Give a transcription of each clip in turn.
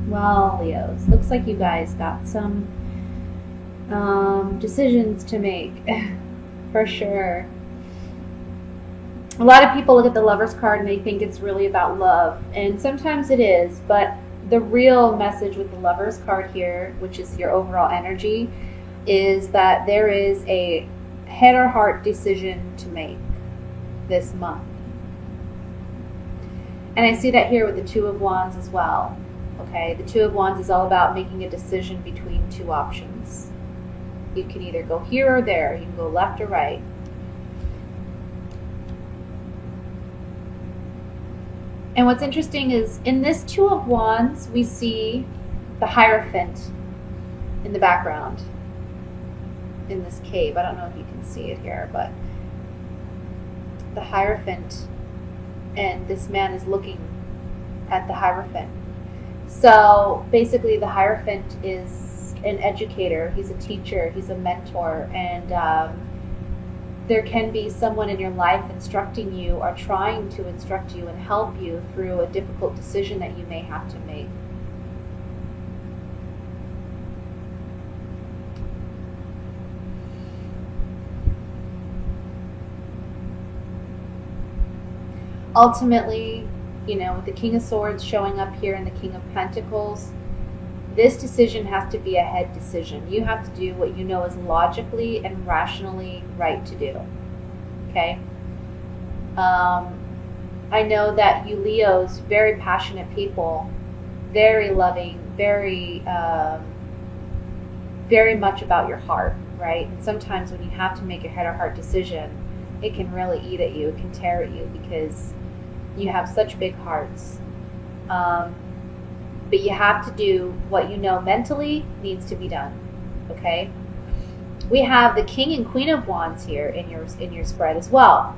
Well, Leos, looks like you guys got some decisions to make, for sure. A lot of people look at the Lover's card and they think it's really about love, and sometimes it is, but the real message with the Lover's card here, which is your overall energy, is that there is a head or heart decision to make this month. And I see that here with the Two of Wands as well. Okay, the Two of Wands is all about making a decision between two options. You can either go here or there. You can go left or right. And what's interesting is in this Two of Wands, we see the Hierophant in the background in this cave. I don't know if you can see it here, but the Hierophant, and this man is looking at the Hierophant. So basically the Hierophant is an educator, he's a teacher, he's a mentor, and there can be someone in your life instructing you or trying to instruct you and help you through a difficult decision that you may have to make. Ultimately, with the King of Swords showing up here and the King of Pentacles, this decision has to be a head decision. You have to do what you know is logically and rationally right to do. Okay? I know that you Leos, very passionate people, very loving, very much about your heart, right? And sometimes when you have to make a head or heart decision, it can really eat at you, it can tear at you, because you have such big hearts. But you have to do what you know mentally needs to be done. Okay? We have the King and Queen of Wands here in your spread as well.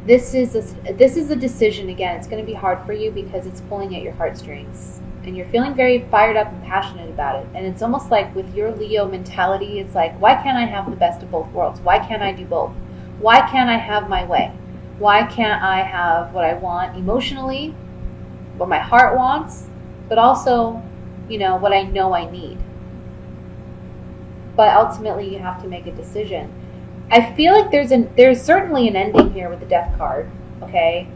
This is a decision. Again, it's going to be hard for you because it's pulling at your heartstrings, and you're feeling very fired up and passionate about it. And it's almost like with your Leo mentality, it's like, why can't I have the best of both worlds? Why can't I do both? Why can't I have my way? Why can't I have what I want emotionally, what my heart wants, but also, what I know I need? But ultimately, you have to make a decision. I feel like there's certainly an ending here with the Death card, okay?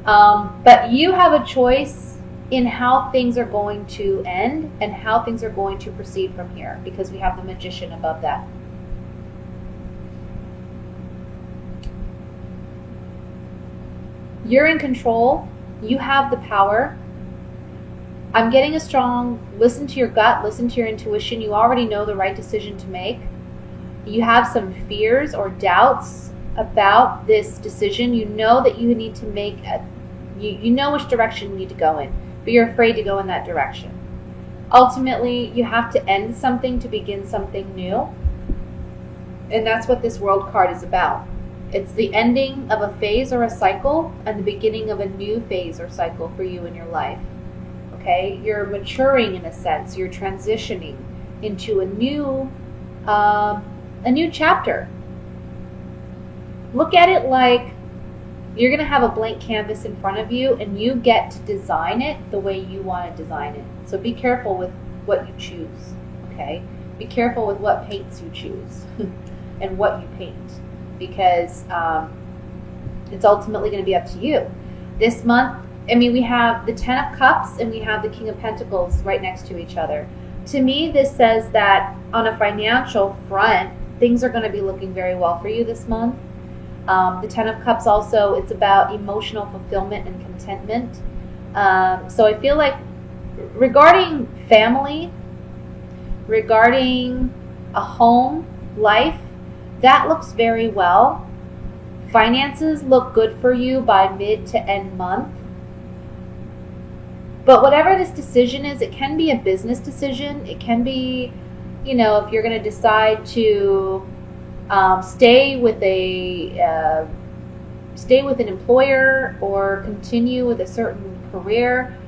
But you have a choice in how things are going to end and how things are going to proceed from here, because we have the Magician above that. You're in control. You have the power. I'm getting a strong, listen to your gut, listen to your intuition. You already know the right decision to make. You have some fears or doubts about this decision. You know that you need to make you know which direction you need to go in, but you're afraid to go in that direction. Ultimately, you have to end something to begin something new. And that's what this World card is about. It's the ending of a phase or a cycle and the beginning of a new phase or cycle for you in your life. Okay? You're maturing in a sense. You're transitioning into a new chapter. Look at it like you're going to have a blank canvas in front of you and you get to design it the way you want to design it. So be careful with what you choose. Okay? Be careful with what paints you choose and what you paint. Because it's ultimately going to be up to you. This month, we have the Ten of Cups and we have the King of Pentacles right next to each other. To me, this says that on a financial front, things are going to be looking very well for you this month. The Ten of Cups also, it's about emotional fulfillment and contentment. So I feel like regarding family, regarding a home life, that looks very well. Finances look good for you by mid to end month. But whatever this decision is, it can be a business decision. It can be, if you're going to decide to stay with an employer or continue with a certain career.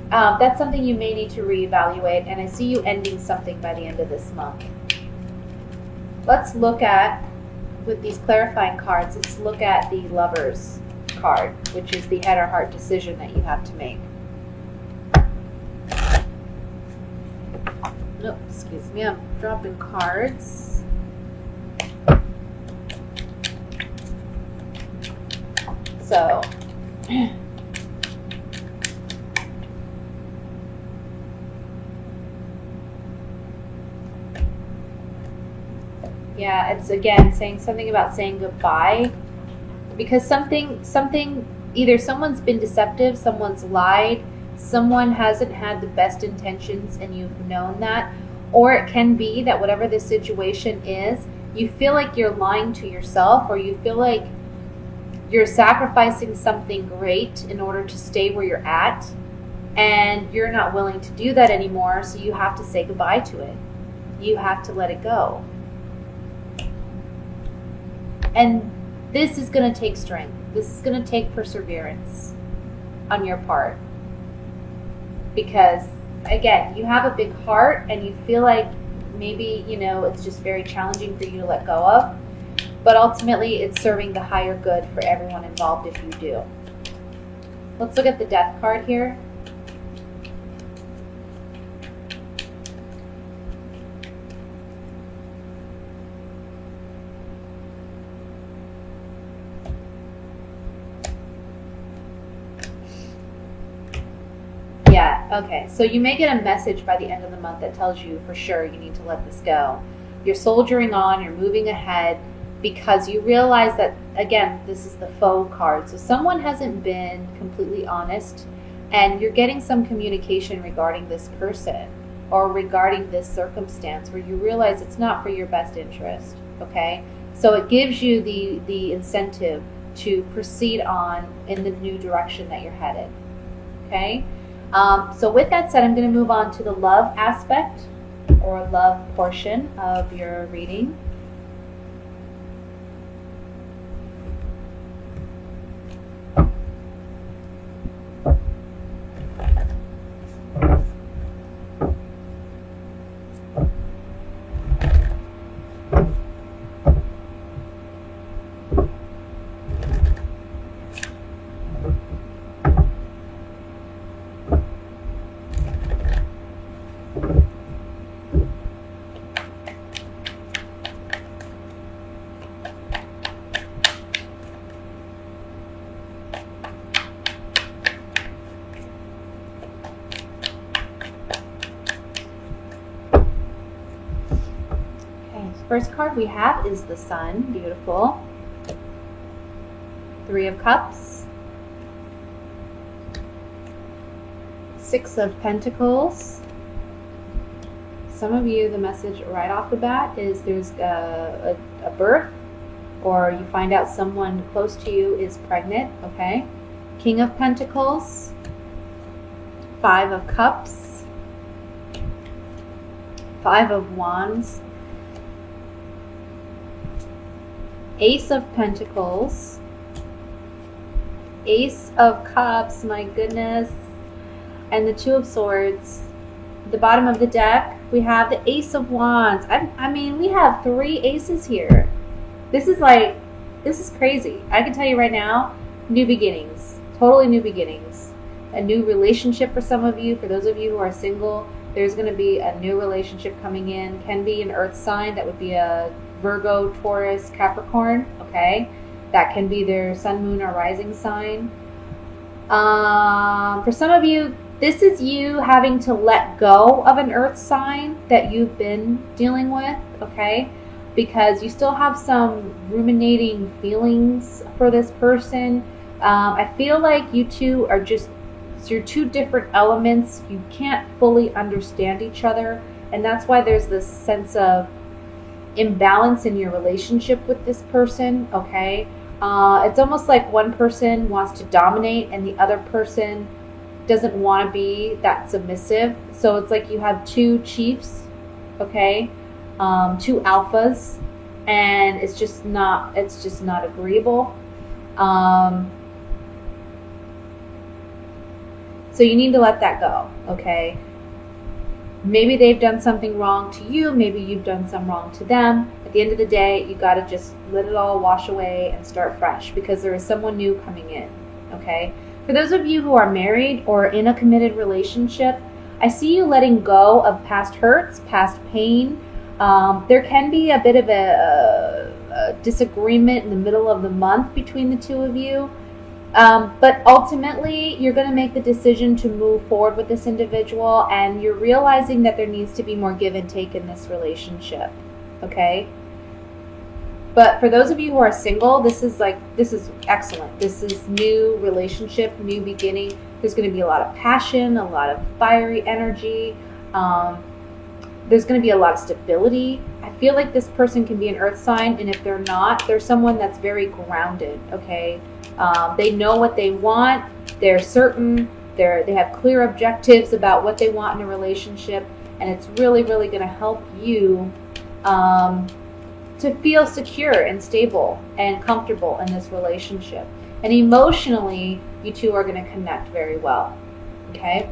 That's something you may need to reevaluate. And I see you ending something by the end of this month. Let's look at, with these clarifying cards, let's look at the Lovers card, which is the head or heart decision that you have to make. Oh, excuse me, I'm dropping cards. So, yeah, it's again saying something about saying goodbye, because something, either someone's been deceptive, someone's lied, someone hasn't had the best intentions and you've known that, or it can be that whatever the situation is, you feel like you're lying to yourself, or you feel like you're sacrificing something great in order to stay where you're at, and you're not willing to do that anymore, so you have to say goodbye to it. You have to let it go. And this is going to take strength. This is going to take perseverance on your part. Because, again, you have a big heart and you feel like maybe, it's just very challenging for you to let go of. But ultimately, it's serving the higher good for everyone involved if you do. Let's look at the Death card here. Yeah, okay. So you may get a message by the end of the month that tells you for sure you need to let this go. You're soldiering on, you're moving ahead, because you realize that, again, this is the faux card. So someone hasn't been completely honest, and you're getting some communication regarding this person or regarding this circumstance where you realize it's not for your best interest, okay? So it gives you the incentive to proceed on in the new direction that you're headed, okay? So with that said, I'm going to move on to the love aspect or love portion of your reading. First card we have is the Sun. Beautiful. 3 of Cups. 6 of Pentacles. Some of you, the message right off the bat is there's a birth, or you find out someone close to you is pregnant, okay? King of Pentacles. 5 of Cups. 5 of Wands. Ace of Pentacles, Ace of Cups, my goodness, and the 2 of Swords. At the bottom of the deck, we have the Ace of Wands. I mean, we have 3 aces here. This is crazy. I can tell you right now, new beginnings, totally new beginnings. A new relationship for some of you. For those of you who are single, there's going to be a new relationship coming in. Can be an earth sign. That would be a Virgo, Taurus, Capricorn, okay? That can be their sun, moon, or rising sign. For some of you, this is you having to let go of an earth sign that you've been dealing with, okay? Because you still have some ruminating feelings for this person. I feel like you two are you're 2 different elements. You can't fully understand each other, and that's why there's this sense of imbalance in your relationship with this person, okay? It's almost like one person wants to dominate and the other person doesn't want to be that submissive. So it's like you have 2 chiefs, okay? 2 alphas, and it's just not agreeable. So you need to let that go, okay? Maybe they've done something wrong to you. Maybe you've done some wrong to them. At the end of the day, you got to just let it all wash away and start fresh, because there is someone new coming in, okay? For those of you who are married or in a committed relationship, I see you letting go of past hurts, past pain. There can be a bit of a disagreement in the middle of the month between the two of you. But ultimately, you're going to make the decision to move forward with this individual, and you're realizing that there needs to be more give and take in this relationship, okay? But for those of you who are single, this is excellent. This is new relationship, new beginning. There's going to be a lot of passion, a lot of fiery energy. There's going to be a lot of stability. I feel like this person can be an earth sign, and if they're not, they're someone that's very grounded, okay? They know what they want. They're certain. They have clear objectives about what they want in a relationship, and it's really, really going to help you to feel secure and stable and comfortable in this relationship. And emotionally, you two are going to connect very well, okay?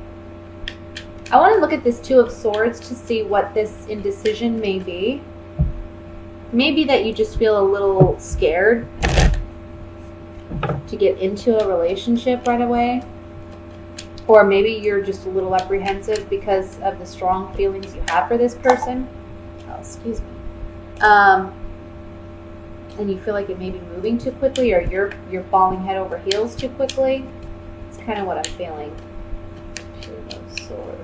I want to look at this Two of Swords to see what this indecision may be. Maybe that you just feel a little scared to get into a relationship right away. Or maybe you're just a little apprehensive because of the strong feelings you have for this person. Oh, excuse me. And you feel like it may be moving too quickly, or you're falling head over heels too quickly. It's kind of what I'm feeling. Two of Swords.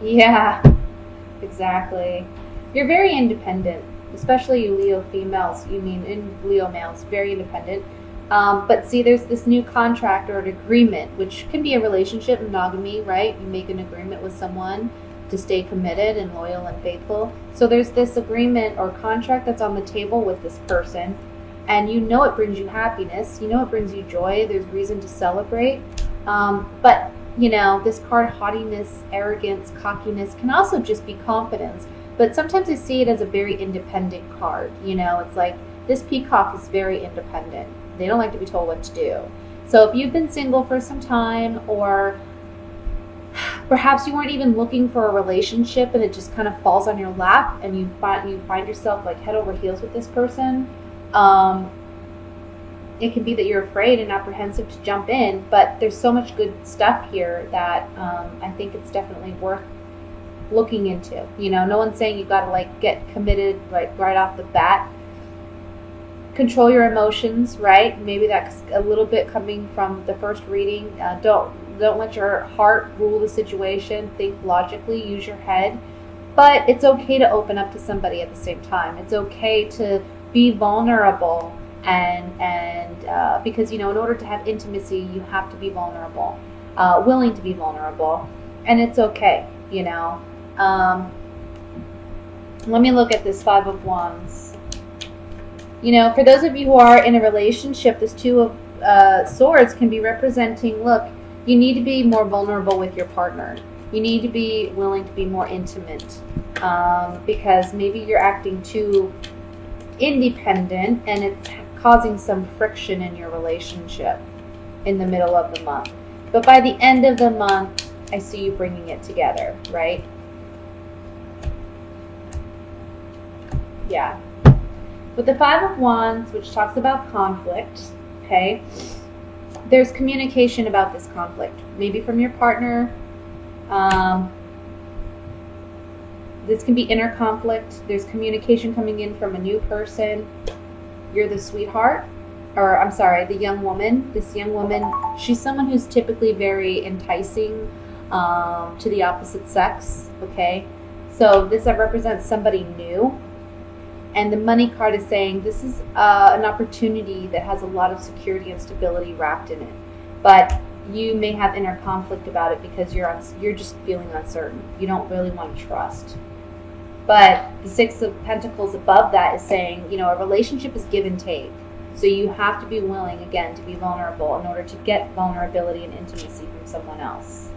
Yeah, exactly. You're very independent, especially you Leo females. In Leo males, very independent. But see, there's this new contract or an agreement, which can be a relationship, monogamy, right? You make an agreement with someone to stay committed and loyal and faithful. So there's this agreement or contract that's on the table with this person, and you know it brings you happiness. You know it brings you joy. There's reason to celebrate. But you know, this card, haughtiness, arrogance, cockiness, can also just be confidence. But sometimes I see it as a very independent card. You know, it's like this peacock is very independent. They don't like to be told what to do. So if you've been single for some time, or perhaps you weren't even looking for a relationship and it just kind of falls on your lap and you find yourself like head over heels with this person, it can be that you're afraid and apprehensive to jump in, but there's so much good stuff here that I think it's definitely worth looking into. You know, no one's saying you got to like get committed like right off the bat. Control your emotions, right? Maybe that's a little bit coming from the first reading. Don't let your heart rule the situation. Think logically, use your head. But it's okay to open up to somebody at the same time. It's okay to be vulnerable. And because, you know, in order to have intimacy, you have to be vulnerable, willing to be vulnerable, and it's okay, you know. Let me look at this Five of Wands. You know, for those of you who are in a relationship, this Two of Swords can be representing, look, you need to be more vulnerable with your partner. You need to be willing to be more intimate, because maybe you're acting too independent and it's causing some friction in your relationship in the middle of the month. But by the end of the month, I see you bringing it together, right? Yeah. With the Five of Wands, which talks about conflict, okay, there's communication about this conflict. Maybe from your partner. This can be inner conflict. There's communication coming in from a new person. You're the sweetheart, or I'm sorry, the young woman. This young woman, she's someone who's typically very enticing to the opposite sex, okay? So this represents somebody new. And the Money card is saying this is an opportunity that has a lot of security and stability wrapped in it. But you may have inner conflict about it because you're just feeling uncertain. You don't really want to trust. But the Six of Pentacles above that is saying, you know, a relationship is give and take. So you have to be willing, again, to be vulnerable in order to get vulnerability and intimacy from someone else.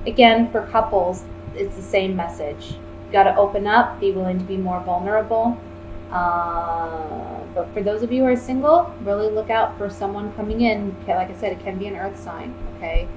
Again, for couples, it's the same message. You got to open up, be willing to be more vulnerable. But for those of you who are single, really look out for someone coming in. Like I said, it can be an earth sign, okay?